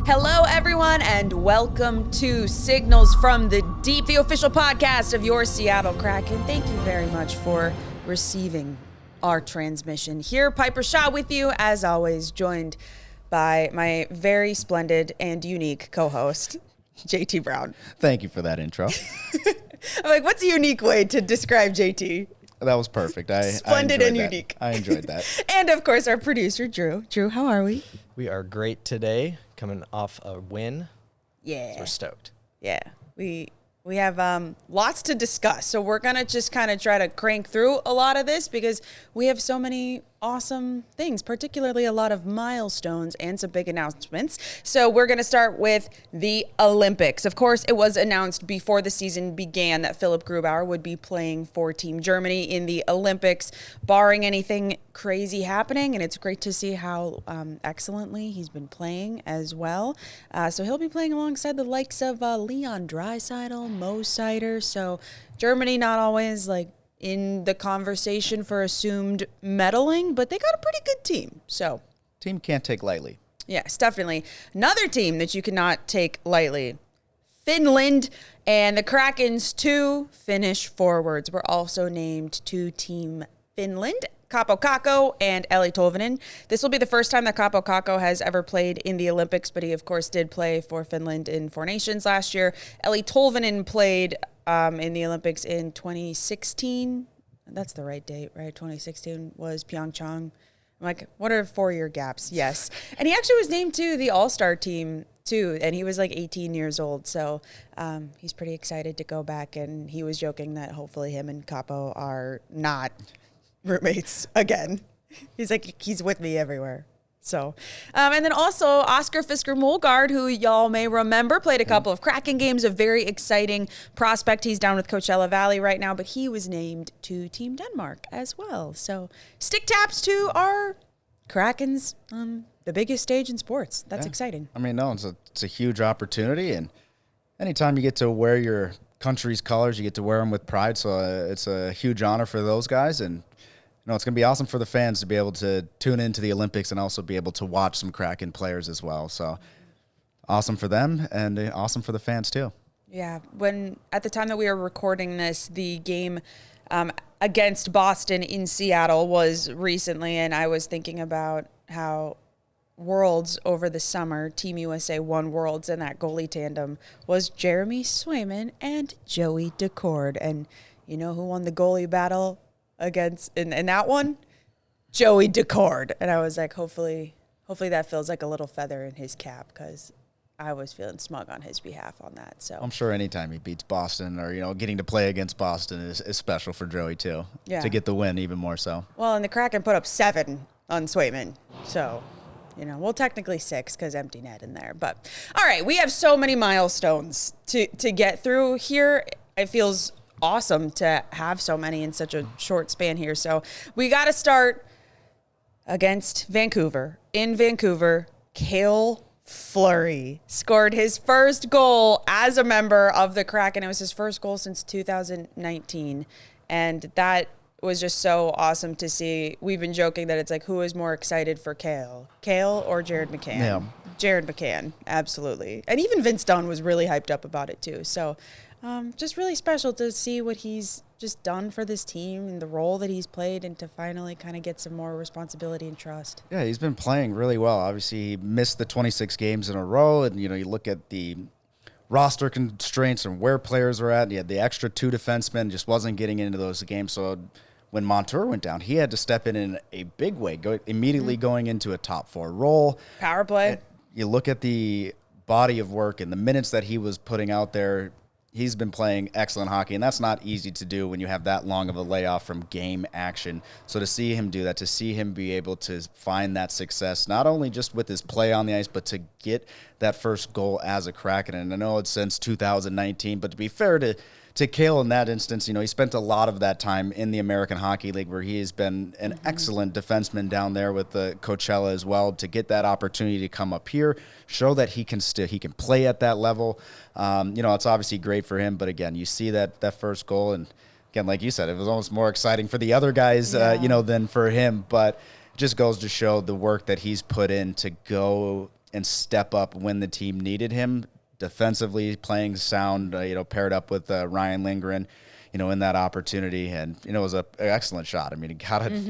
Hello, everyone, and welcome to Signals from the Deep, the official podcast of your Seattle Kraken. Thank you very much for receiving our transmission. Here, Piper Shaw with you, as always, joined by my very splendid and unique co-host, JT Brown. Thank you for that intro. I'm like, what's a unique way to describe JT? That was perfect. Splendid and that. unique. I enjoyed that. And, of course, our producer, Drew. Drew, how are we? We are great today, coming off a win. Yeah. So we're stoked. Yeah. We have lots to discuss. So we're going to just kind of try to crank through a lot of this because we have so many awesome things, particularly a lot of milestones and some big announcements. So we're going to start with the Olympics. Of course, it was announced before the season began that Philipp Grubauer would be playing for Team Germany in the Olympics, barring anything crazy happening. And it's great to see how excellently he's been playing as well. So he'll be playing alongside the likes of Leon Draisaitl, Mo Seider. So Germany not always like in the conversation for assumed medaling, but they got a pretty good team. So Team can't take lightly. yes, definitely. Another team that you cannot take lightly, Finland, and the Kraken's two Finnish forwards were also named to Team Finland. Kaapo Kakko and Eli Tolvanen. This will be the first time that Kaapo Kakko has ever played in the Olympics, but he, of course, did play for Finland in Four Nations last year. Eli Tolvanen played in the Olympics in 2016. That's the right date, right? 2016 was Pyeongchang. I'm like, what are 4-year gaps? Yes. And he actually was named to the All-Star team, too, and he was like 18 years old. So he's pretty excited to go back, and he was joking that hopefully him and Kaapo are not roommates again. He's like, he's with me everywhere. So, and then also Oscar Fisker-Molgaard, who y'all may remember, played a couple of Kraken games, a very exciting prospect. He's down with Coachella Valley right now, but he was named to Team Denmark as well. So stick taps to our Krakens on the biggest stage in sports. That's exciting. I mean, no, it's a huge opportunity, and anytime you get to wear your country's colors, you get to wear them with pride. So it's a huge honor for those guys, and it's going to be awesome for the fans to be able to tune into the Olympics and also be able to watch some Kraken players as well. So awesome for them and awesome for the fans too. Yeah. When at the time that we were recording this, the game against Boston in Seattle was recently, and I was thinking about how Worlds over the summer, Team USA won Worlds, and that goalie tandem was Jeremy Swayman and Joey Decord. And you know who won the goalie battle against in that one? Joey Decord. And I was like, hopefully that feels like a little feather in his cap, because I was feeling smug on his behalf on that. So I'm sure anytime he beats Boston or getting to play against Boston is special for Joey too. Yeah. To get the win even more so. Well, and the Kraken put up 7 on Swayman. So well, technically 6 because empty net in there. But all right, we have so many milestones to get through here. It feels awesome to have so many in such a short span here. So we got to start against Vancouver. In Vancouver, Cale Fleury scored his first goal as a member of the Kraken. It was his first goal since 2019. And that was just so awesome to see. We've been joking that it's like, who is more excited for Cale or Jared McCann? Yeah. Jared McCann, absolutely. And even Vince Dunn was really hyped up about it too. So just really special to see what he's just done for this team and the role that he's played, and to finally kind of get some more responsibility and trust. Yeah, he's been playing really well. Obviously, he missed the 26 games in a row, and you look at the roster constraints and where players are at. You had the extra 2 defensemen, just wasn't getting into those games. So when Montour went down, he had to step in a big way, immediately going into a top 4 role. Power play. And you look at the body of work and the minutes that he was putting out there. He's been playing excellent hockey, and that's not easy to do when you have that long of a layoff from game action. So to see him do that, to see him be able to find that success, not only just with his play on the ice, but to get that first goal as a Kraken. And I know it's since 2019, but to be fair to Cale in that instance, he spent a lot of that time in the American Hockey League, where he has been an excellent defenseman down there with the Coachella as well. To get that opportunity to come up here, show that he can play at that level. It's obviously great for him. But again, you see that first goal, and again, like you said, it was almost more exciting for the other guys, than for him. But it just goes to show the work that he's put in to go and step up when the team needed him. Defensively, playing sound, paired up with Ryan Lindgren, in that opportunity. And, it was an excellent shot. I mean, he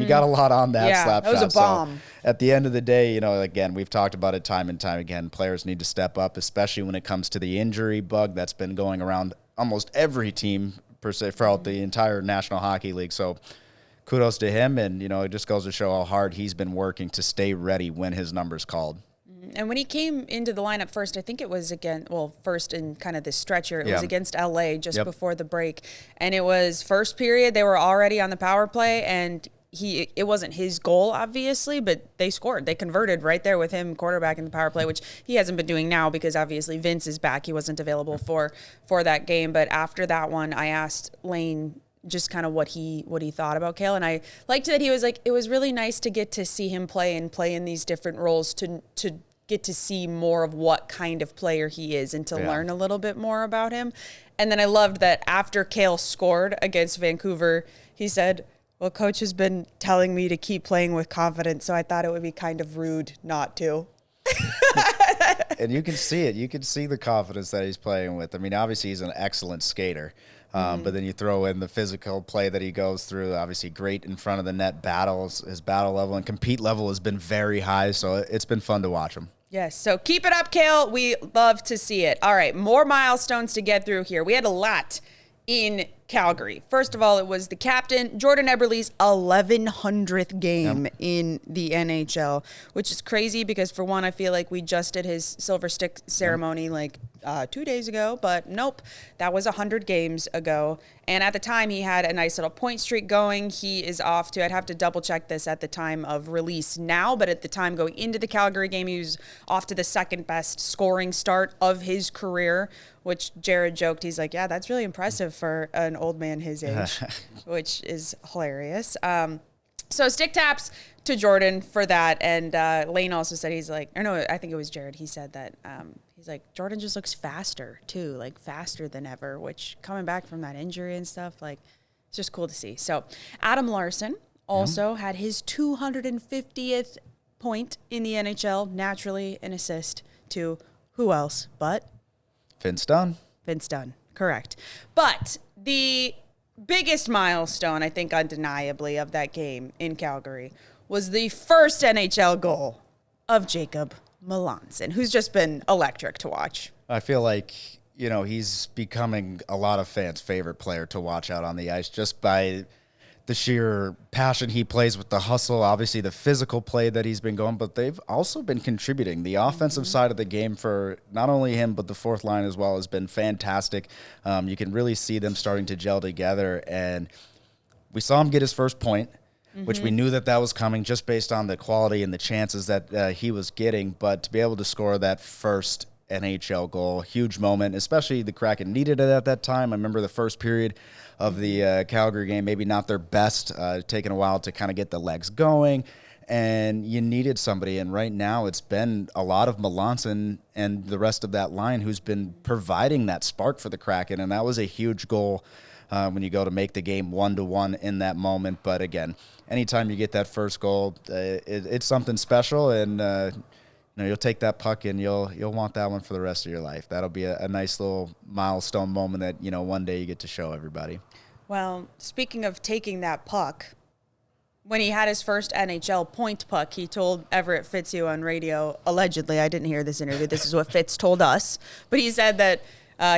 got a lot on that slap shot. It was a bomb. So at the end of the day, again, we've talked about it time and time again. Players need to step up, especially when it comes to the injury bug that's been going around almost every team, per se, throughout the entire National Hockey League. So kudos to him. And, it just goes to show how hard he's been working to stay ready when his number's called. And when he came into the lineup first, I think it was first in kind of this stretcher. It was against LA just before the break. And it was first period. They were already on the power play, and it wasn't his goal, obviously, but they scored. They converted right there with him quarterbacking the power play, which he hasn't been doing now because obviously Vince is back. He wasn't available for that game. But after that one, I asked Lane just kind of what he thought about Cale. And I liked that he was like, it was really nice to get to see him play in these different roles to get to see more of what kind of player he is and to learn a little bit more about him. And then I loved that after Cale scored against Vancouver, he said, well, coach has been telling me to keep playing with confidence, so I thought it would be kind of rude not to. And you can see it. You can see the confidence that he's playing with. I mean, obviously he's an excellent skater. But then you throw in the physical play that he goes through, obviously great in front of the net battles. His battle level and compete level has been very high, so it's been fun to watch him. Yes, so keep it up, Cale. We love to see it. All right, more milestones to get through here. We had a lot in Calgary. First of all, it was the captain, Jordan Eberle's 1100th game in the NHL, which is crazy because, for one, I feel like we just did his silver stick ceremony 2 days ago, but nope, that was 100 games ago. And at the time, he had a nice little point streak going. He is off to, I'd have to double check this at the time of release now, but at the time going into the Calgary game, he was off to the second best scoring start of his career, which Jared joked. He's like, yeah, that's really impressive for an old man his age, which is hilarious. So stick taps to Jordan for that. And Lane also said, he's like, or no, I think it was Jared. He said that he's like, Jordan just looks faster too, like faster than ever, which coming back from that injury and stuff, like it's just cool to see. So Adam Larson also had his 250th point in the NHL, naturally an assist to who else but Vince Dunn. Vince Dunn, correct. But the biggest milestone, I think undeniably, of that game in Calgary was the first NHL goal of Jacob Melanson, who's just been electric to watch. I feel like, he's becoming a lot of fans' favorite player to watch out on the ice just by the sheer passion he plays with, the hustle, obviously the physical play that he's been going, but they've also been contributing. The offensive side of the game for not only him, but the fourth line as well has been fantastic. You can really see them starting to gel together, and we saw him get his first point, which we knew that was coming just based on the quality and the chances that he was getting, but to be able to score that first NHL goal, huge moment, especially the Kraken needed it at that time. I remember the first period of the Calgary game, maybe not their best, taking a while to kind of get the legs going, and you needed somebody. And right now it's been a lot of Melanson and the rest of that line who's been providing that spark for the Kraken, and that was a huge goal when you go to make the game 1-1 in that moment. But again, anytime you get that first goal, it's something special, and you'll take that puck and you'll want that one for the rest of your life. That'll be a nice little milestone moment that, one day you get to show everybody. Well, speaking of taking that puck, when he had his first NHL point puck, he told Everett Fitzhugh on radio, allegedly, I didn't hear this interview, this is what Fitz told us, but he said that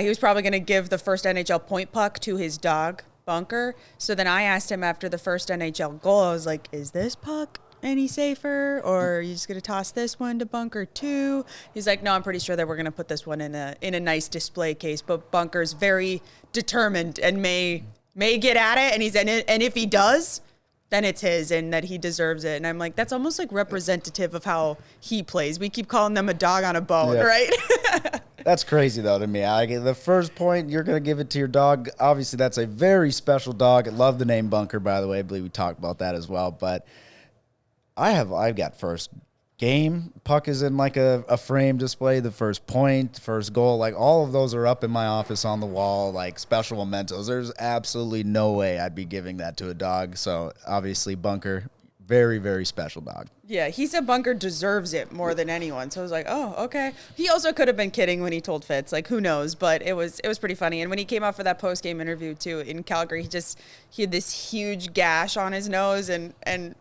he was probably going to give the first NHL point puck to his dog, Bunker. So then I asked him after the first NHL goal, I was like, is this puck any safer, or are you just going to toss this one to Bunker too? He's like, no, I'm pretty sure that we're going to put this one in a nice display case, but Bunker's very determined and may get at it, and if he does, then it's his, and that he deserves it. And I'm like, that's almost like representative of how he plays. We keep calling them a dog on a bone, right? That's crazy, though, to me. The first point, you're going to give it to your dog. Obviously, that's a very special dog. I love the name Bunker, by the way. I believe we talked about that as well. But I've got first game. Puck is in like a frame display. The first point, first goal, like all of those are up in my office on the wall, like special mementos. There's absolutely no way I'd be giving that to a dog. So obviously, Bunker, Very, very special dog. Yeah, he said Bunker deserves it more than anyone. So I was like, oh, okay. He also could have been kidding when he told Fitz, like, who knows? But it was pretty funny. And when he came out for that post-game interview, too, in Calgary, he had this huge gash on his nose, and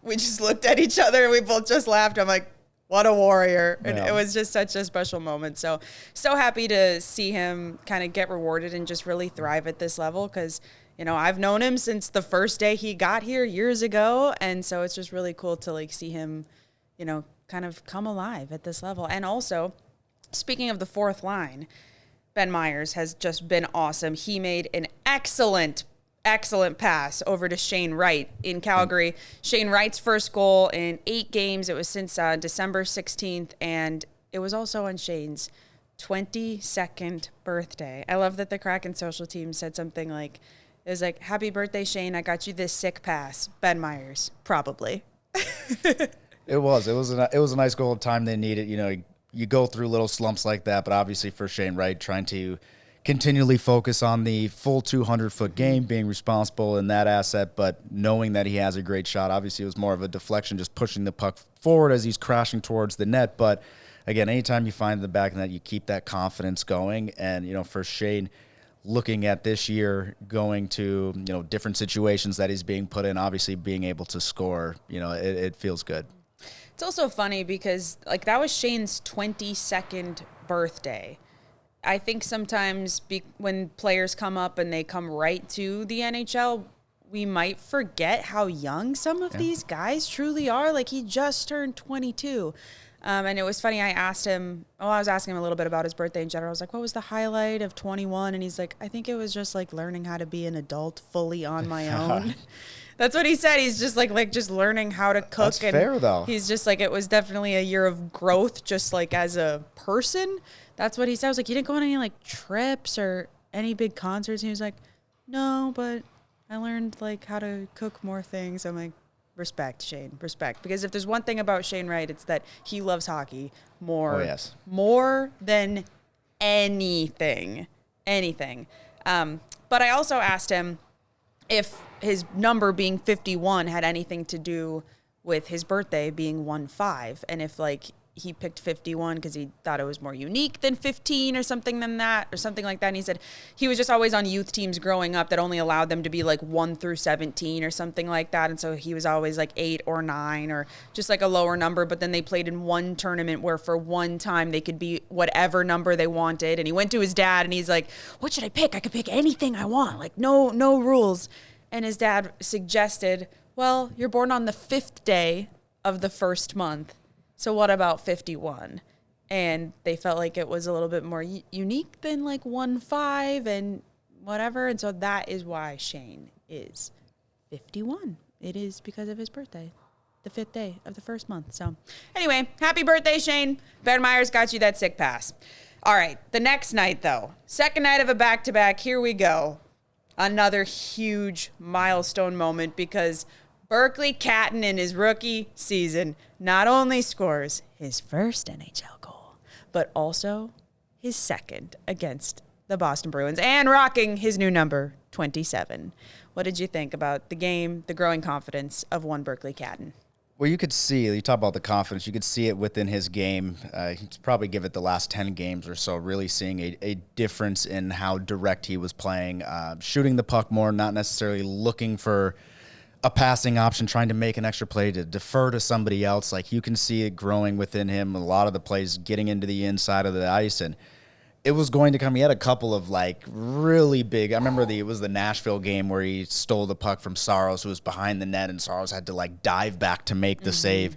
we just looked at each other, and we both just laughed. I'm like, what a warrior. And it was just such a special moment. So happy to see him kind of get rewarded and just really thrive at this level, because I've known him since the first day he got here years ago. And so it's just really cool to like see him, kind of come alive at this level. And also, speaking of the fourth line, Ben Meyers has just been awesome. He made an excellent pass over to Shane Wright in Calgary. Shane Wright's first goal in 8 games. It was since December 16th. And it was also on Shane's 22nd birthday. I love that the Kraken social team said something like, it was like, happy birthday, Shane. I got you this sick pass. Ben Meyers, probably. It was a nice goal of time they needed. You go through little slumps like that, but obviously for Shane Wright, trying to continually focus on the full 200-foot game, being responsible in that asset, but knowing that he has a great shot. Obviously, it was more of a deflection, just pushing the puck forward as he's crashing towards the net. But again, anytime you find the back of the net, you keep that confidence going. And, for Shane, looking at this year, going to, different situations that he's being put in, obviously being able to score, it feels good. It's also funny because, like, that was Shane's 22nd birthday. I think sometimes when players come up and they come right to the NHL, we might forget how young some of these guys truly are. Like, he just turned 22. And it was funny, I was asking him a little bit about his birthday in general. I was like, what was the highlight of 21? And he's like, I think it was just like learning how to be an adult fully on my own. That's what he said. He's just like just learning how to cook. That's fair, though. He's just like, it was definitely a year of growth, just like as a person. That's what he said. I was like, you didn't go on any like trips or any big concerts? And he was like, no, but I learned like how to cook more things. I'm like, respect, Shane, respect. Because if there's one thing about Shane Wright, it's that he loves hockey more than anything. But I also asked him if his number being 51 had anything to do with his birthday being 1-5, and if like he picked 51 because he thought it was more unique than 15 or something like that. And he said he was just always on youth teams growing up that only allowed them to be like 1 through 17 or something like that. And so he was always like 8 or 9 or just like a lower number. But then they played in one tournament where for one time they could be whatever number they wanted. And he went to his dad and he's like, what should I pick? I could pick anything I want. Like no rules. And his dad suggested, well, you're born on the 5th day of the first month. So what about 51? And they felt like it was a little bit more unique than like 1-5 and whatever. And so that is why Shane is 51. It is because of his birthday, the 5th day of the first month. So anyway, happy birthday, Shane. Ben Meyers got you that sick pass. All right, the next night, though. Second night of a back-to-back. Here we go. Another huge milestone moment because Berkly Catton in his rookie season not only scores his first NHL goal, but also his second against the Boston Bruins and rocking his new number, 27. What did you think about the game, the growing confidence of one Berkly Catton? Well, you talk about the confidence, you could see it within his game. He's probably give it the last 10 games or so, really seeing a difference in how direct he was playing, shooting the puck more, not necessarily looking for a passing option, trying to make an extra play to defer to somebody else. Like you can see it growing within him. A lot of the plays getting into the inside of the ice, and it was going to come. He had a couple of like really big. I remember it was the Nashville game where he stole the puck from Saros, who was behind the net, and Saros had to like dive back to make the save.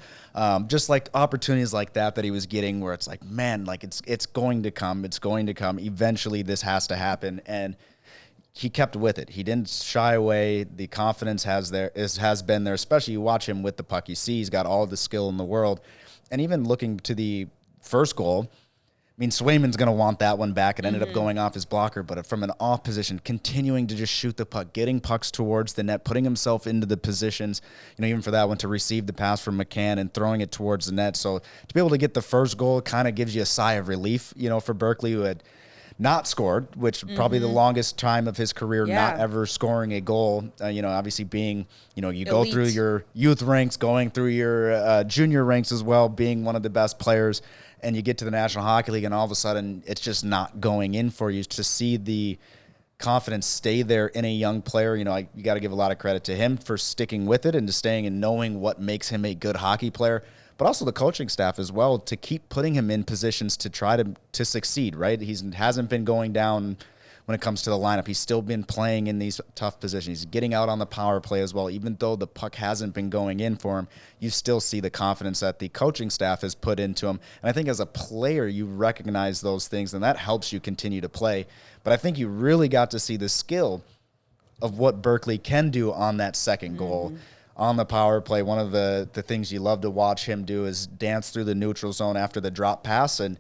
Just like opportunities like that he was getting, where it's like, man, like it's going to come. It's going to come. Eventually, this has to happen, and he kept with it. He didn't shy away. The confidence has been there, especially you watch him with the puck. You see he's got all the skill in the world. And even looking to the first goal, I mean, Swayman's going to want that one back. It ended up going off his blocker, but from an off position, continuing to just shoot the puck, getting pucks towards the net, putting himself into the positions, even for that one to receive the pass from McCann and throwing it towards the net. So to be able to get the first goal kind of gives you a sigh of relief, for Berkly, who had not scored, which probably the longest time of his career not ever scoring a goal. Obviously being, you go through your youth ranks, going through your junior ranks as well, being one of the best players, and you get to the National Hockey League and all of a sudden it's just not going in for you. To see the confidence stay there in a young player, you got to give a lot of credit to him for sticking with it and to staying and knowing what makes him a good hockey player, but also the coaching staff as well to keep putting him in positions to try to succeed, right? He hasn't been going down when it comes to the lineup. He's still been playing in these tough positions. He's getting out on the power play as well. Even though the puck hasn't been going in for him, you still see the confidence that the coaching staff has put into him. And I think as a player, you recognize those things, and that helps you continue to play. But I think you really got to see the skill of what Berkeley can do on that second goal. On the power play, one of the things you love to watch him do is dance through the neutral zone after the drop pass, and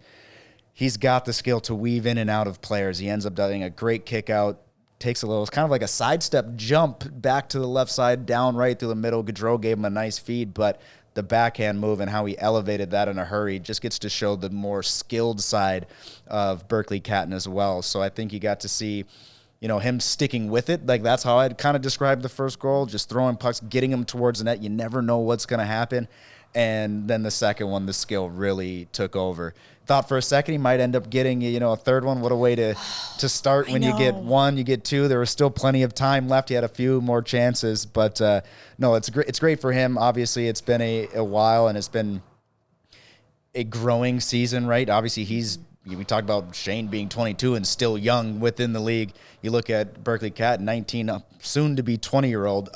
he's got the skill to weave in and out of players. He ends up doing a great kick out, takes it's kind of like a sidestep jump back to the left side, down right through the middle. Gaudreau gave him a nice feed, but the backhand move and how he elevated that in a hurry just gets to show the more skilled side of Berkeley Catton as well. So I think you got to see him sticking with it. Like, that's how I'd kind of describe the first goal, just throwing pucks, getting them towards the net. You never know what's going to happen. And then the second one, the skill really took over. Thought for a second he might end up getting, a third one. What a way to start when you get one, you get two. There was still plenty of time left. He had a few more chances. But, no, it's great for him. Obviously, it's been a while, and it's been a growing season, right? Obviously, we talked about Shane being 22 and still young within the league. You look at Berkeley Cat, 19, soon to be 20-year-old.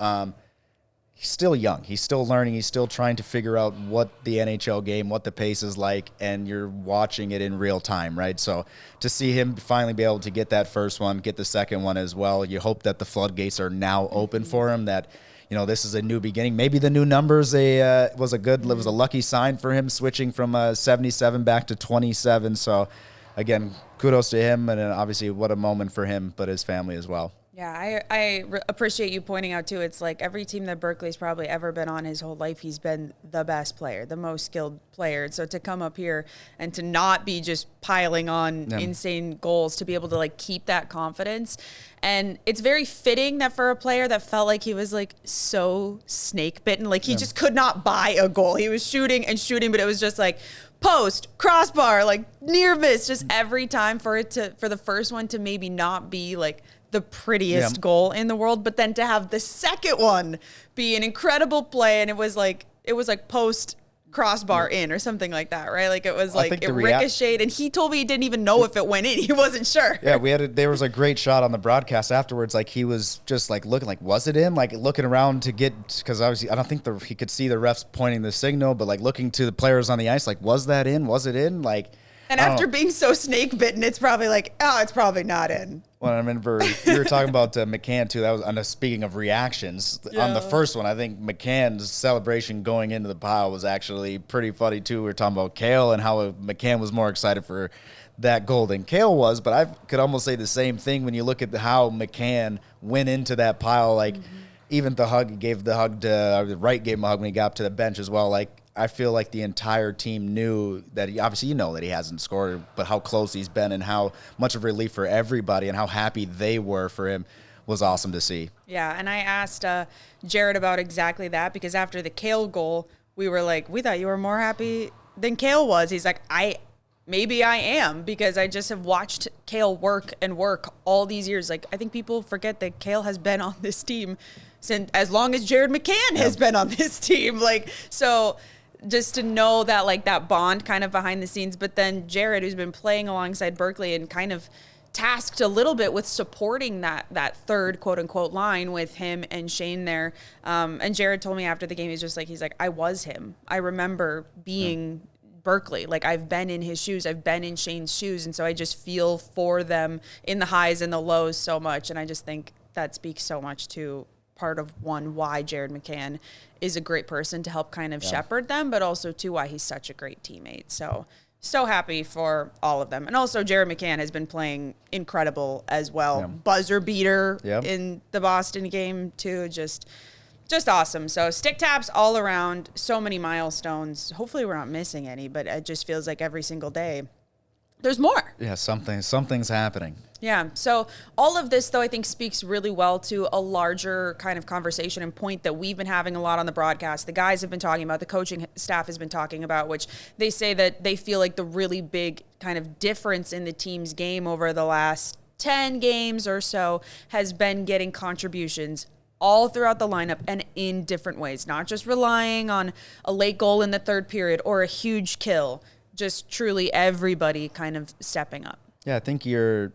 He's still young. He's still learning. He's still trying to figure out what the NHL game, what the pace is like, and you're watching it in real time, right? So to see him finally be able to get that first one, get the second one as well, you hope that the floodgates are now open for him, that this is a new beginning. Maybe the new numbers was a lucky sign for him, switching from 77 back to 27. So, again, kudos to him, and obviously what a moment for him, but his family as well. Yeah, I appreciate you pointing out, too. It's like every team that Berkeley's probably ever been on his whole life, he's been the best player, the most skilled player. So to come up here and to not be just piling on insane goals, to be able to, keep that confidence. And it's very fitting that for a player that felt like he was, so snake-bitten, he just could not buy a goal. He was shooting and shooting, but it was just post, crossbar, near miss, just every time for the first one to maybe not be, the prettiest goal in the world, but then to have the second one be an incredible play, and it was post crossbar in or something like that, right? It was it ricocheted, and he told me he didn't even know if it went in. He wasn't sure. Yeah, there was a great shot on the broadcast afterwards. He was just looking was it in? Looking around to get, because obviously I don't think he could see the refs pointing the signal, but looking to the players on the ice, was that in? Was it in? And after being so snake bitten, it's probably it's probably not in. Well, I remember you were talking about McCann too. That was speaking of reactions on the first one. I think McCann's celebration going into the pile was actually pretty funny too. We were talking about Cale and how McCann was more excited for that goal than Cale was, but I could almost say the same thing when you look at how McCann went into that pile. Even the hug, Wright gave him a hug when he got up to the bench as well. I feel like the entire team knew that obviously that he hasn't scored, but how close he's been and how much of relief for everybody and how happy they were for him was awesome to see. Yeah, and I asked Jared about exactly that, because after the Cale goal, we were we thought you were more happy than Cale was. He's maybe I am, because I just have watched Cale work all these years. I think people forget that Cale has been on this team since as long as Jared McCann has been on this team. So just to know that that bond kind of behind the scenes, but then Jared, who's been playing alongside Berkeley and kind of tasked a little bit with supporting that third quote unquote line with him and Shane there. And Jared told me after the game, he's like, I was him. I remember being Berkeley. I've been in his shoes. I've been in Shane's shoes. And so I just feel for them in the highs and the lows so much. And I just think that speaks so much to part of why Jared McCann is a great person to help kind of shepherd them, but also why he's such a great teammate. So happy for all of them. And also Jared McCann has been playing incredible as well. Yeah. Buzzer beater in the Boston game too. Just awesome. So stick taps all around, so many milestones. Hopefully we're not missing any, but it just feels like every single day there's more. Yeah, something's happening. Yeah. So all of this, though, I think speaks really well to a larger kind of conversation and point that we've been having a lot on the broadcast. The guys have been talking about, the coaching staff has been talking about, which they say that they feel like the really big kind of difference in the team's game over the last 10 games or so has been getting contributions all throughout the lineup and in different ways, not just relying on a late goal in the third period or a huge kill, just truly everybody kind of stepping up. Yeah, I think you're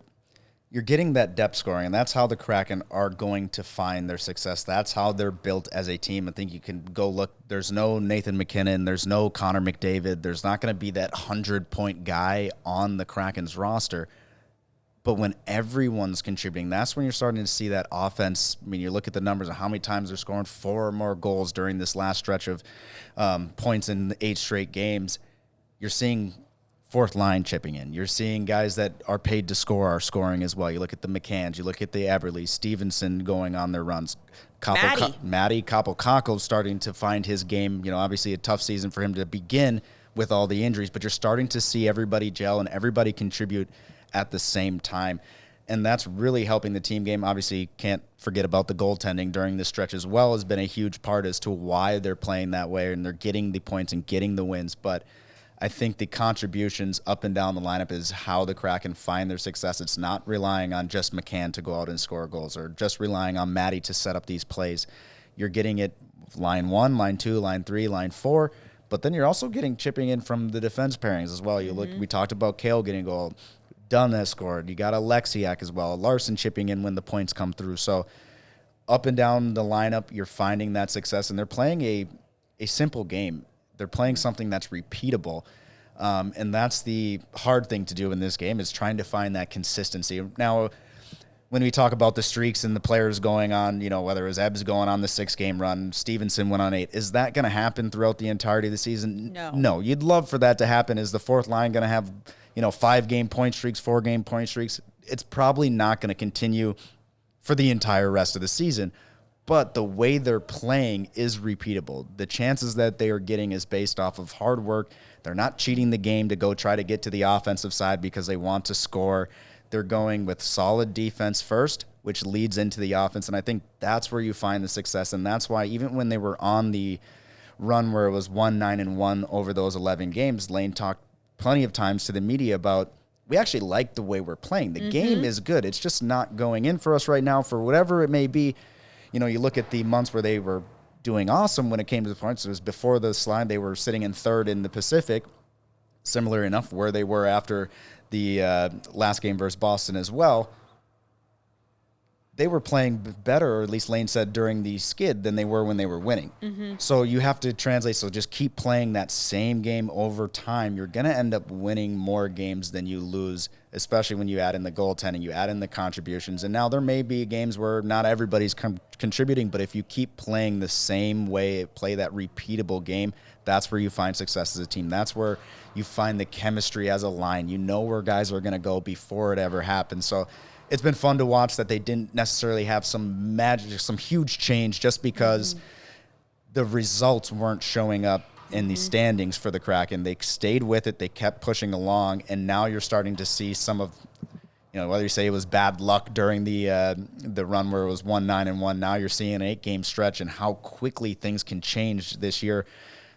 getting that depth scoring, and that's how the Kraken are going to find their success. That's how they're built as a team. I think you can go look. There's no Nathan McKinnon. There's no Connor McDavid. There's not going to be that 100-point guy on the Kraken's roster. But when everyone's contributing, that's when you're starting to see that offense. I mean, you look at the numbers of how many times they're scoring 4 or more goals during this last stretch of points in the 8 straight games. You're seeing fourth line chipping in. You're seeing guys that are paid to score are scoring as well. You look at the McCanns, you look at the Eberle, Stevenson going on their runs. Matty Kaapo starting to find his game. You know, obviously a tough season for him to begin with all the injuries, but you're starting to see everybody gel and everybody contribute at the same time. And that's really helping the team game. Obviously, can't forget about the goaltending during this stretch as well has been a huge part as to why they're playing that way and they're getting the points and getting the wins. But I think the contributions up and down the lineup is how the Kraken find their success. It's not relying on just McCann to go out and score goals or just relying on Matty to set up these plays. You're getting it line 1, line 2, line 3, line 4, but then you're also getting chipping in from the defense pairings as well. You look, we talked about Kale getting a goal. Dunn has scored. You got Alexiak as well. Larson chipping in when the points come through. So up and down the lineup, you're finding that success, and they're playing a simple game. They're playing something that's repeatable, and that's the hard thing to do in this game is trying to find that consistency. Now, when we talk about the streaks and the players going on, you know, whether it was Ebbs going on the 6-game run, Stevenson went on 8, is that going to happen throughout the entirety of the season? No. You'd love for that to happen. Is the fourth line going to have, 5-game point streaks, 4-game point streaks? It's probably not going to continue for the entire rest of the season. But the way they're playing is repeatable. The chances that they are getting is based off of hard work. They're not cheating the game to go try to get to the offensive side because they want to score. They're going with solid defense first, which leads into the offense. And I think that's where you find the success. And that's why even when they were on the run where it was 1-9-1 over those 11 games, Lane talked plenty of times to the media about, we actually like the way we're playing. The game is good. It's just not going in for us right now for whatever it may be. You look at the months where they were doing awesome when it came to the points. It was before the slide. They were sitting in third in the Pacific, similar enough where they were after the last game versus Boston as well. They were playing better, or at least Lane said during the skid, than they were when they were winning. So you have to translate. So just keep playing that same game over time. You're going to end up winning more games than you lose, especially when you add in the goaltending, you add in the contributions. And now there may be games where not everybody's contributing, but if you keep playing the same way, play that repeatable game, that's where you find success as a team. That's where you find the chemistry as a line. You know where guys are going to go before it ever happens. So it's been fun to watch that they didn't necessarily have some magic, some huge change just because the results weren't showing up in the standings for the Kraken. They stayed with it. They kept pushing along, and now you're starting to see some of, whether you say it was bad luck during the run where it was 1-9-1, now you're seeing an 8-game stretch and how quickly things can change this year.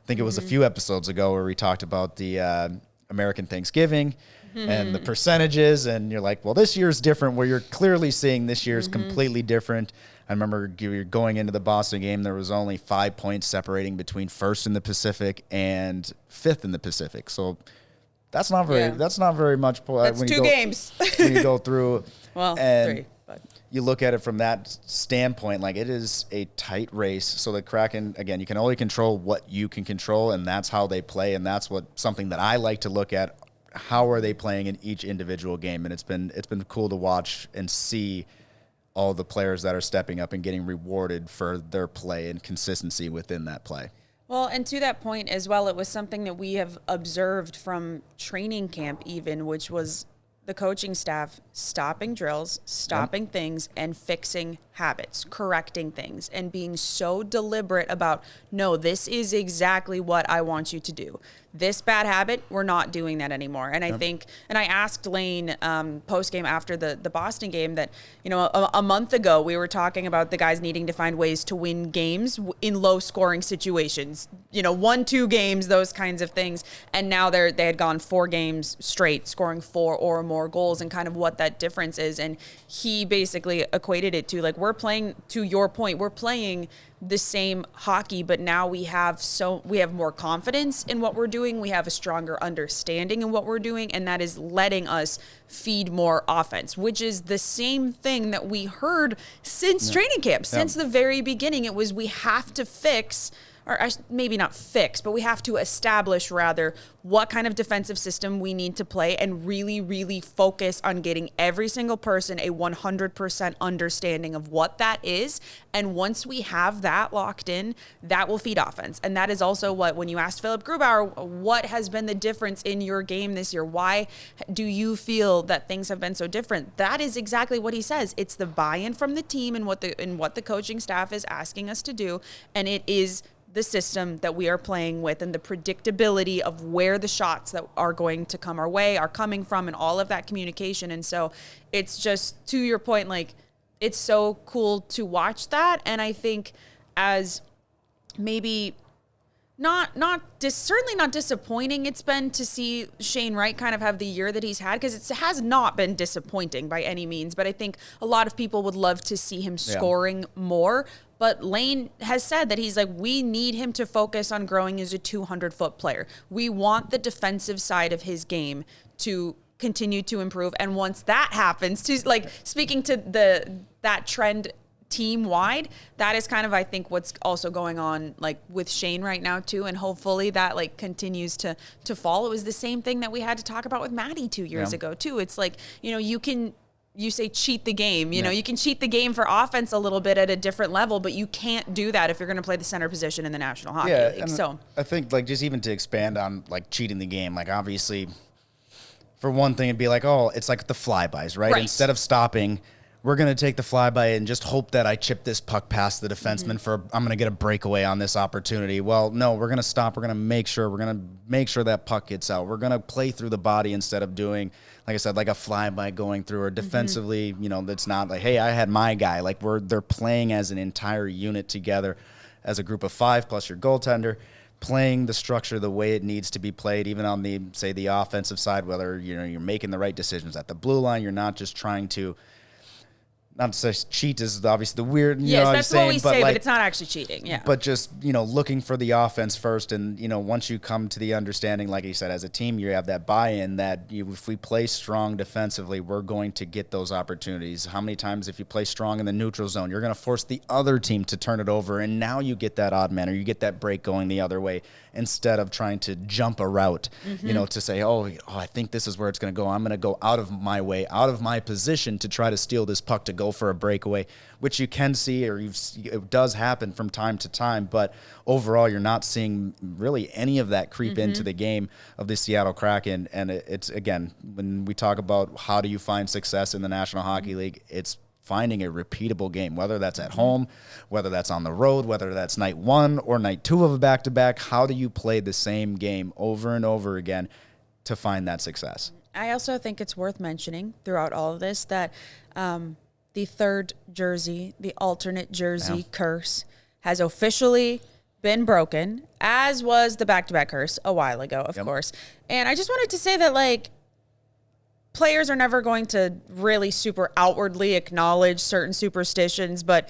I think it was a few episodes ago where we talked about the American Thanksgiving and the percentages, and you're like, well, this year's different, where you're clearly seeing this year's completely different. I remember going into the Boston game, there was only 5 points separating between first in the Pacific and fifth in the Pacific. So that's not very much. That's when 2 games. When you go through. Well, and 3. But you look at it from that standpoint, like it is a tight race. So the Kraken, again, you can only control what you can control, and that's how they play, and that's something that I like to look at. How are they playing in each individual game? And it's been cool to watch and see all the players that are stepping up and getting rewarded for their play and consistency within that play. Well, and to that point as well, it was something that we have observed from training camp even, which was the coaching staff stopping drills, stopping things, and fixing habits, correcting things, and being so deliberate about, no, this is exactly what I want you to do. This bad habit, we're not doing that anymore. And I think, and I asked Lane post-game after the Boston game that, you know, a month ago we were talking about the guys needing to find ways to win games in low-scoring situations, you know, 1-2 games, those kinds of things. And now they had gone 4 games straight, scoring 4 or more goals, and kind of what that difference is. And he basically equated it to, like, we're playing, to your point, we're playing the same hockey, but now we have more confidence in what we're doing. We have a stronger understanding in what we're doing, and that is letting us feed more offense, which is the same thing that we heard since training camp, since the very beginning. It was, we have to fix, or maybe not fix, but we have to establish rather what kind of defensive system we need to play, and really, really focus on getting every single person a 100% understanding of what that is. And once we have that locked in, that will feed offense. And that is also what, when you asked Philip Grubauer, what has been the difference in your game this year? Why do you feel that things have been so different? That is exactly what he says. It's the buy-in from the team and what the coaching staff is asking us to do. And it is the system that we are playing with, and the predictability of where the shots that are going to come our way are coming from, and all of that communication. And so it's just, to your point, like, it's so cool to watch that. And I think, as maybe certainly not disappointing it's been to see Shane Wright kind of have the year that he's had, because it has not been disappointing by any means, but I think a lot of people would love to see him scoring more. But Lane has said that he's like, we need him to focus on growing as a 200-foot player. We want the defensive side of his game to continue to improve. And once that happens, to, like, speaking to that trend team wide, that is kind of, I think, what's also going on, like, with Shane right now too. And hopefully that, like, continues to fall. It was the same thing that we had to talk about with Maddie 2 years ago too. It's like, you know, you say cheat the game, you know, you can cheat the game for offense a little bit at a different level, but you can't do that if you're going to play the center position in the National Hockey League. So I think, like, just even to expand on, like, cheating the game, like, obviously, for one thing, it'd be like, oh, it's like the flybys, right? Instead of stopping, we're going to take the flyby and just hope that I chip this puck past the defenseman I'm going to get a breakaway on this opportunity. Well, no, we're going to stop. We're going to make sure that puck gets out. We're going to play through the body instead of doing, like I said, like a flyby going through, or defensively, you know, that's not like, hey, I had my guy. Like, they're playing as an entire unit together, as a group of 5 plus your goaltender, playing the structure the way it needs to be played, even on the, say, the offensive side, whether, you know, you're making the right decisions at the blue line. You're not just trying to, not to say cheat is obviously the weird, you know what I'm saying, what we say, but it's not actually cheating. Yeah. But just, you know, looking for the offense first. And, you know, once you come to the understanding, like you said, as a team, you have that buy-in that if we play strong defensively, we're going to get those opportunities. How many times, if you play strong in the neutral zone, you're going to force the other team to turn it over, and now you get that odd man, or you get that break going the other way, instead of trying to jump a route, you know, to say, oh, I think this is where it's going to go. I'm going to go out of my way, out of my position to try to steal this puck to go for a breakaway, which you can see, or it does happen from time to time. But overall, you're not seeing really any of that creep into the game of the Seattle Kraken. And it's, again, when we talk about how do you find success in the National Hockey League, it's finding a repeatable game, whether that's at home, whether that's on the road, whether that's night 1 or night 2 of a back-to-back. How do you play the same game over and over again to find that success? I also think it's worth mentioning throughout all of this that the third jersey, the alternate jersey curse, has officially been broken, as was the back-to-back curse a while ago, of course. And I just wanted to say that, like, players are never going to really super outwardly acknowledge certain superstitions, but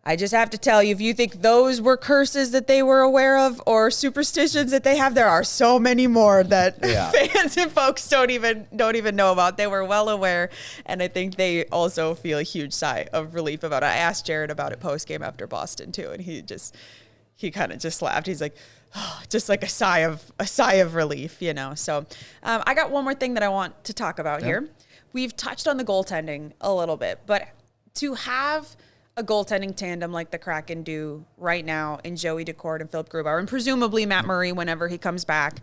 I just have to tell you, if you think those were curses that they were aware of or superstitions that they have, there are so many more that fans and folks don't even know about. They were well aware, and I think they also feel a huge sigh of relief about it. I asked Jared about it post-game after Boston too, and he kind of just laughed. He's like, oh, just like a sigh of relief, you know. So I got one more thing that I want to talk about here. We've touched on the goaltending a little bit, but to have a goaltending tandem like the Kraken do right now in Joey Daccord and Philip Grubauer, and presumably Matt Murray whenever he comes back,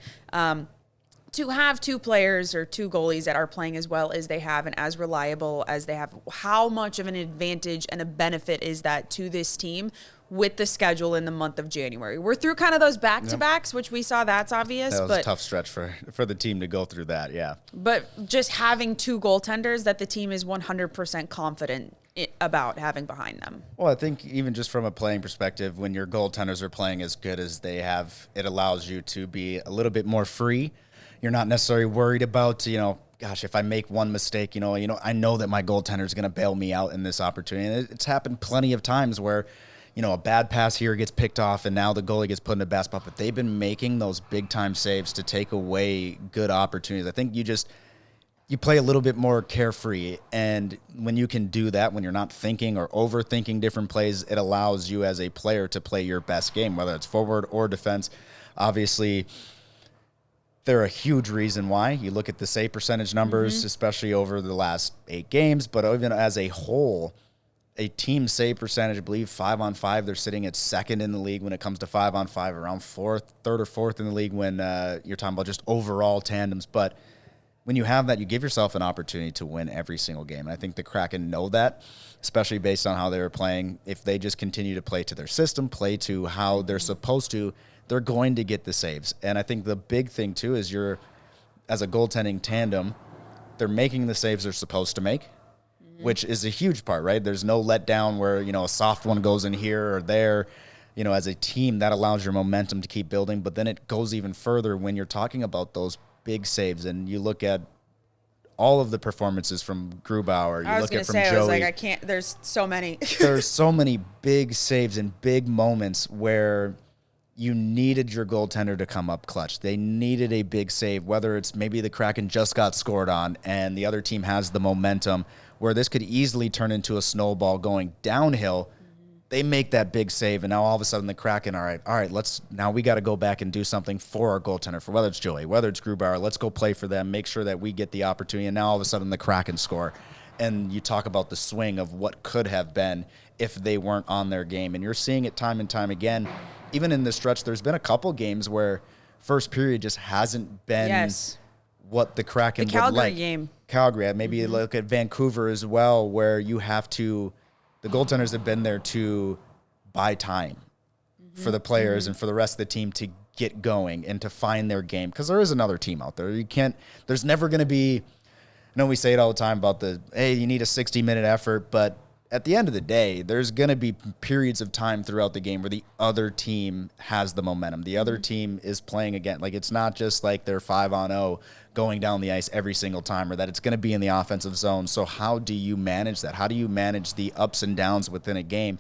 to have two players or two goalies that are playing as well as they have and as reliable as they have, how much of an advantage and a benefit is that to this team with the schedule in the month of January? We're through kind of those back-to-backs, which we saw that's obvious. That was but a tough stretch for the team to go through that, yeah. But just having two goaltenders that the team is 100% confident about having behind them. Well, I think even just from a playing perspective, when your goaltenders are playing as good as they have, it allows you to be a little bit more free. You're not necessarily worried about, gosh, if I make one mistake, I know that my goaltender is going to bail me out in this opportunity. And it's happened plenty of times where, a bad pass here gets picked off and now the goalie gets put in a bad spot. But they've been making those big-time saves to take away good opportunities. I think you play a little bit more carefree, and when you can do that, when you're not thinking or overthinking different plays, it allows you as a player to play your best game, whether it's forward or defense. Obviously, they're a huge reason why. You look at the save percentage numbers, especially over the last 8 games, but even as a whole, a team save percentage, I believe 5-on-5, they're sitting at second in the league when it comes to 5-on-5, around third or fourth in the league when you're talking about just overall tandems. But when you have that, you give yourself an opportunity to win every single game. And I think the Kraken know that, especially based on how they were playing. If they just continue to play to their system, play to how they're supposed to, they're going to get the saves. And I think the big thing, too, is as a goaltending tandem, they're making the saves they're supposed to make, which is a huge part, right? There's no letdown where, a soft one goes in here or there. As a team, that allows your momentum to keep building. But then it goes even further when you're talking about those big saves, and you look at all of the performances from Grubauer. You look at from Joey. I can't. There's so many. There's so many big saves and big moments where you needed your goaltender to come up clutch. They needed a big save, whether it's maybe the Kraken just got scored on and the other team has the momentum, where this could easily turn into a snowball going downhill. They make that big save, and now all of a sudden the Kraken, all right, now we got to go back and do something for our goaltender, for whether it's Joey, whether it's Grubauer, let's go play for them, make sure that we get the opportunity, and now all of a sudden the Kraken score. And you talk about the swing of what could have been if they weren't on their game, and you're seeing it time and time again. Even in this stretch, there's been a couple games where first period just hasn't been what the Kraken would like. The Calgary game. Calgary, maybe look at Vancouver as well, where you have to – the goaltenders have been there to buy time for the players and for the rest of the team to get going and to find their game. Because there is another team out there. There's never going to be, I know we say it all the time about you need a 60-minute effort, but at the end of the day, there's going to be periods of time throughout the game where the other team has the momentum. The other team is playing again. Like, it's not just like they're 5-on-0 going down the ice every single time, or that it's going to be in the offensive zone. So how do you manage that? How do you manage the ups and downs within a game?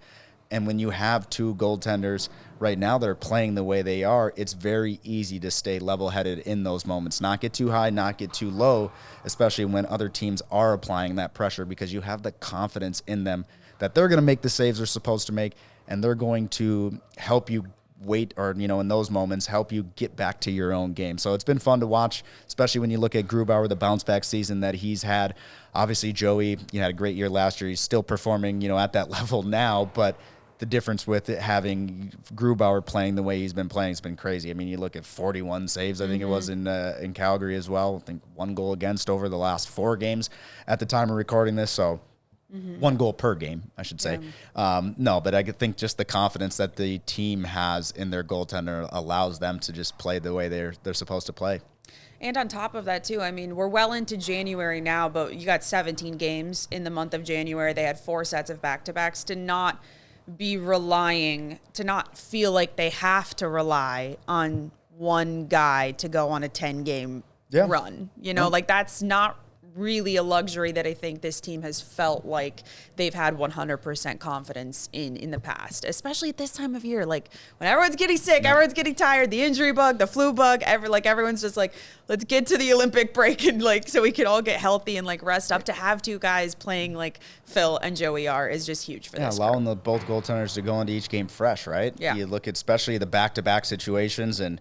And when you have two goaltenders right now that are playing the way they are, it's very easy to stay level-headed in those moments. Not get too high, not get too low, especially when other teams are applying that pressure, because you have the confidence in them that they're going to make the saves they're supposed to make, and they're going to help you wait, or, in those moments, help you get back to your own game. So it's been fun to watch, especially when you look at Grubauer, the bounce-back season that he's had. Obviously, Joey, had a great year last year. He's still performing, at that level now, but the difference with it having Grubauer playing the way he's been playing has been crazy. I mean, you look at 41 saves, I think it was in Calgary as well. I think 1 goal against over the last 4 games at the time of recording this. So 1 goal per game, I should say. No, but I think just the confidence that the team has in their goaltender allows them to just play the way they're supposed to play. And on top of that, too, I mean, we're well into January now, but you got 17 games in the month of January. They had 4 sets of back-to-backs. To not feel like they have to rely on one guy to go on a 10-game run. Like, that's not really a luxury that I think this team has felt like they've had 100% confidence in the past, especially at this time of year. Like, when everyone's getting sick, everyone's getting tired, the injury bug, the flu bug, everyone's just like, let's get to the Olympic break and so we can all get healthy and rest up. To have 2 guys playing like Phil and Joey are is just huge for this. Allowing both goaltenders to go into each game fresh, right? Yeah. You look at especially the back-to-back situations, and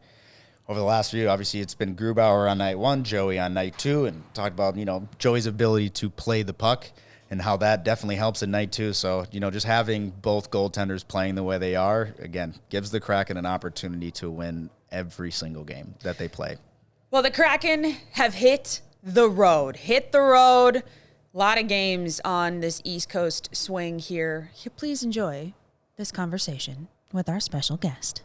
over the last few, obviously, it's been Grubauer on night 1, Joey on night 2, and talked about, Joey's ability to play the puck and how that definitely helps in night 2. So, just having both goaltenders playing the way they are, again, gives the Kraken an opportunity to win every single game that they play. Well, the Kraken have hit the road. A lot of games on this East Coast swing here. Please enjoy this conversation with our special guest.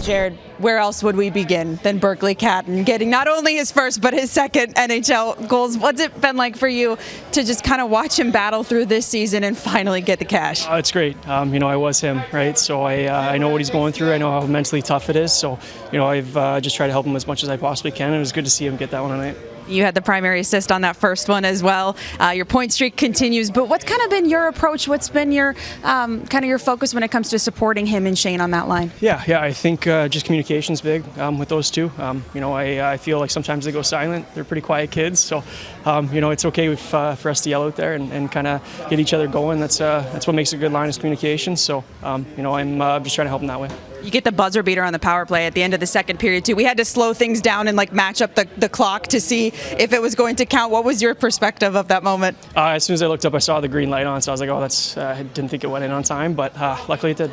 Jared, where else would we begin than Berkeley Catton getting not only his first but his second NHL goals? What's it been like for you to just kind of watch him battle through this season and finally get the cash? It's great. I was him, right? So I know what he's going through. I know how mentally tough it is. So, I've just tried to help him as much as I possibly can. And it was good to see him get that one tonight. You had the primary assist on that first one as well. Your point streak continues, but what's kind of been your approach? What's been your kind of your focus when it comes to supporting him and Shane on that line? Yeah, I think just communication's big with those two. I feel like sometimes they go silent. They're pretty quiet kids, so it's okay for us to yell out there and kind of get each other going. That's what makes a good line is communication. So I'm just trying to help them that way. You get the buzzer beater on the power play at the end of the second period, too. We had to slow things down and match up the clock to see if it was going to count. What was your perspective of that moment? As soon as I looked up, I saw the green light on, so I was like, I didn't think it went in on time, but luckily it did.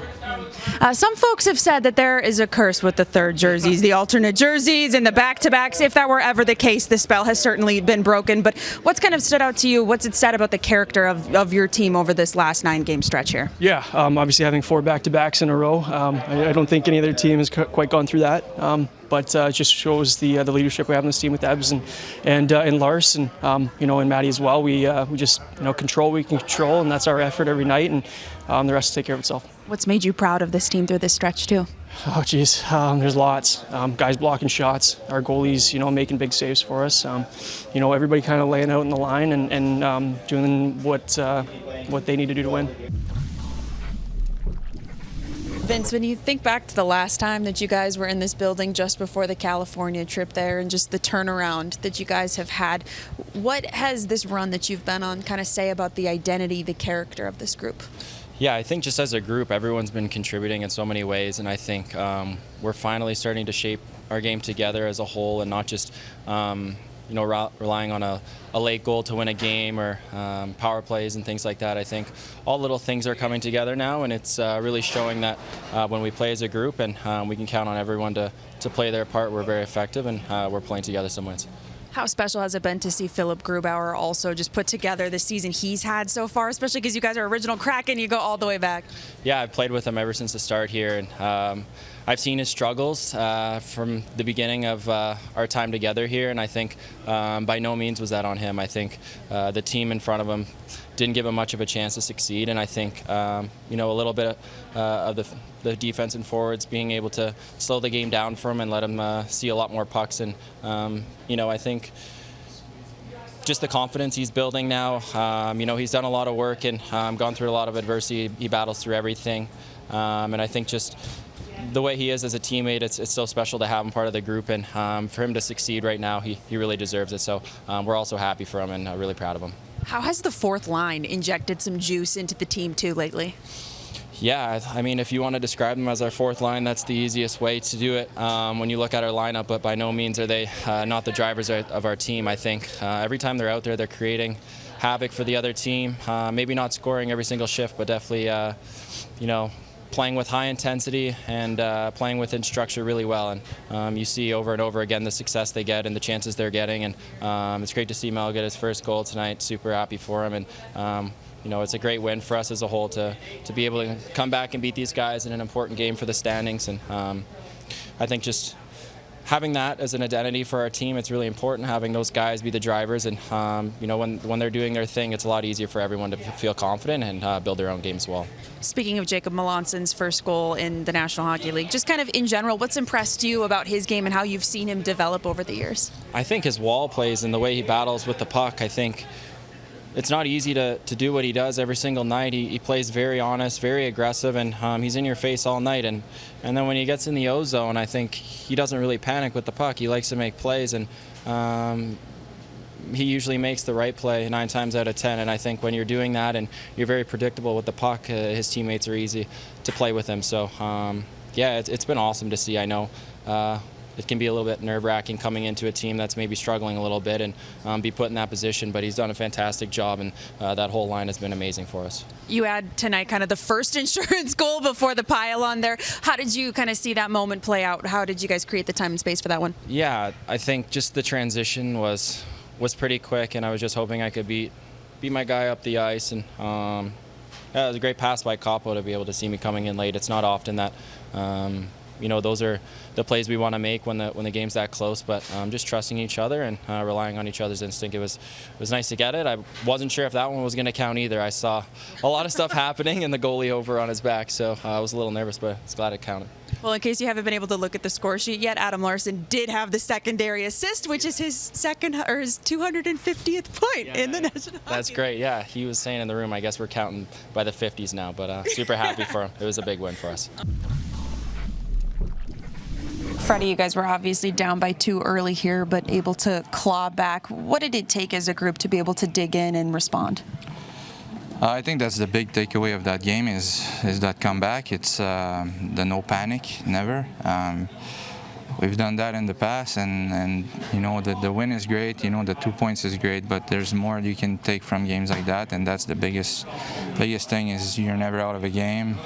Some folks have said that there is a curse with the third jerseys, the alternate jerseys and the back-to-backs. If that were ever the case, the spell has certainly been broken. But what's kind of stood out to you? What's it said about the character of your team over this last 9-game stretch here? Yeah, obviously having 4 back-to-backs in a row. I don't think any other team has quite gone through that. But it just shows the leadership we have in this team with Ebbs and Lars and and Maddie as well. We just control what we can control, and that's our effort every night, and the rest will take care of itself. What's made you proud of this team through this stretch too? Oh geez, there's lots. Guys blocking shots, our goalies making big saves for us. Everybody kind of laying out in the line and doing what they need to do to win. Vince, when you think back to the last time that you guys were in this building just before the California trip there and just the turnaround that you guys have had, what has this run that you've been on kind of say about the identity, the character of this group? Yeah, I think just as a group, everyone's been contributing in so many ways, and I think we're finally starting to shape our game together as a whole and not just relying on a late goal to win a game or power plays and things like that. I think all little things are coming together now, and it's really showing that when we play as a group and we can count on everyone to play their part, we're very effective and we're playing together some wins. How special has it been to see Philip Grubauer also just put together the season he's had so far, especially because you guys are original Kraken, you go all the way back? Yeah, I've played with him ever since the start here, and I've seen his struggles from the beginning of our time together here, and I think by no means was that on him. I think the team in front of him didn't give him much of a chance to succeed, and I think a little bit of the defense and forwards being able to slow the game down for him and let him see a lot more pucks, and I think just the confidence he's building now. He's done a lot of work and gone through a lot of adversity. He battles through everything, and I think just the way he is as a teammate, it's so special to have him part of the group, and for him to succeed right now, he really deserves it. So we're also happy for him and really proud of him. How has the fourth line injected some juice into the team too lately? Yeah, I mean, if you want to describe them as our fourth line, that's the easiest way to do it when you look at our lineup, but by no means are they not the drivers of our team. I think every time they're out there, they're creating havoc for the other team. Maybe not scoring every single shift, but definitely, playing with high intensity and playing within structure really well. And you see over and over again the success they get and the chances they're getting. And it's great to see Mel get his first goal tonight. Super happy for him. And it's a great win for us as a whole to be able to come back and beat these guys in an important game for the standings. And I think just having that as an identity for our team, it's really important having those guys be the drivers. And when they're doing their thing, it's a lot easier for everyone to feel confident and build their own game as well. Speaking of Jacob Melanson's first goal in the National Hockey League, just kind of in general, what's impressed you about his game and how you've seen him develop over the years? I think his wall plays and the way he battles with the puck, I think it's not easy to do what he does every single night. He plays very honest, very aggressive, and he's in your face all night. And then when he gets in the O zone, I think he doesn't really panic with the puck. He likes to make plays, and he usually makes the right play 9 times out of 10. And I think when you're doing that and you're very predictable with the puck, his teammates are easy to play with him. So, it's been awesome to see. I know it can be a little bit nerve-wracking coming into a team that's maybe struggling a little bit and be put in that position. But he's done a fantastic job, and that whole line has been amazing for us. You had tonight kind of the first insurance goal before the pile-on there. How did you kind of see that moment play out? How did you guys create the time and space for that one? Yeah, I think just the transition was pretty quick, and I was just hoping I could beat my guy up the ice. And yeah, it was a great pass by Capo to be able to see me coming in late. It's not often that those are the plays we want to make when the game's that close, but just trusting each other and relying on each other's instinct. It was nice to get it. I wasn't sure if that one was going to count either. I saw a lot of stuff happening and the goalie over on his back, so I was a little nervous, but I was glad it counted. Well, in case you haven't been able to look at the score sheet yet, Adam Larsson did have the secondary assist, which is his 250th point in the National Hockey That's great. Yeah, he was saying in the room, I guess we're counting by the 50s now, but super happy for him. It was a big win for us. Freddie, you guys were obviously down by 2 early here, but able to claw back. What did it take as a group to be able to dig in and respond? I think that's the big takeaway of that game is that comeback. It's the no panic, never. We've done that in the past, and the win is great. The 2 points is great, but there's more you can take from games like that, and that's the biggest thing is you're never out of a game.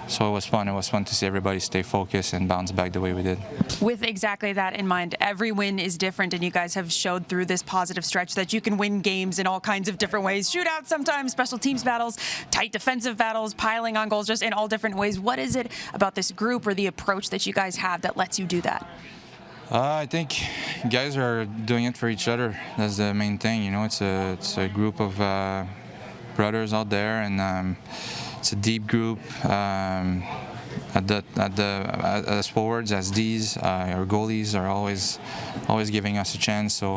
So it was fun. It was fun to see everybody stay focused and bounce back the way we did. With exactly that in mind, every win is different, and you guys have showed through this positive stretch that you can win games in all kinds of different ways. Shootouts sometimes, special teams battles, tight defensive battles, piling on goals, just in all different ways. What is it about this group or the approach that you guys have that lets you do that? I think guys are doing it for each other. That's the main thing. It's a group of brothers out there, and it's a deep group. As forwards, as D's, our goalies are always giving us a chance. So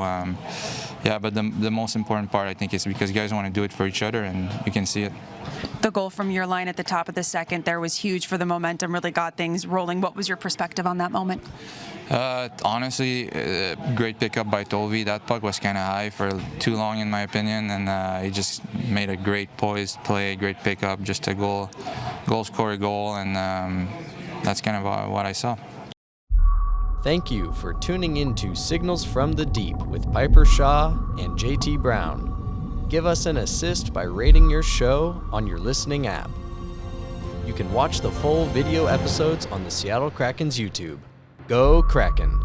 but the most important part, I think, is because guys want to do it for each other, and you can see it. The goal from your line at the top of the second there was huge for the momentum, really got things rolling. What was your perspective on that moment? Honestly, great pickup by Tovi. That puck was kind of high for too long, in my opinion, and he just made a great poised play, great pickup, just a goal score goal, and that's kind of what I saw. Thank you for tuning in to Signals from the Deep with Piper Shaw and JT Brown. Give us an assist by rating your show on your listening app. You can watch the full video episodes on the Seattle Kraken's YouTube. Go Kraken!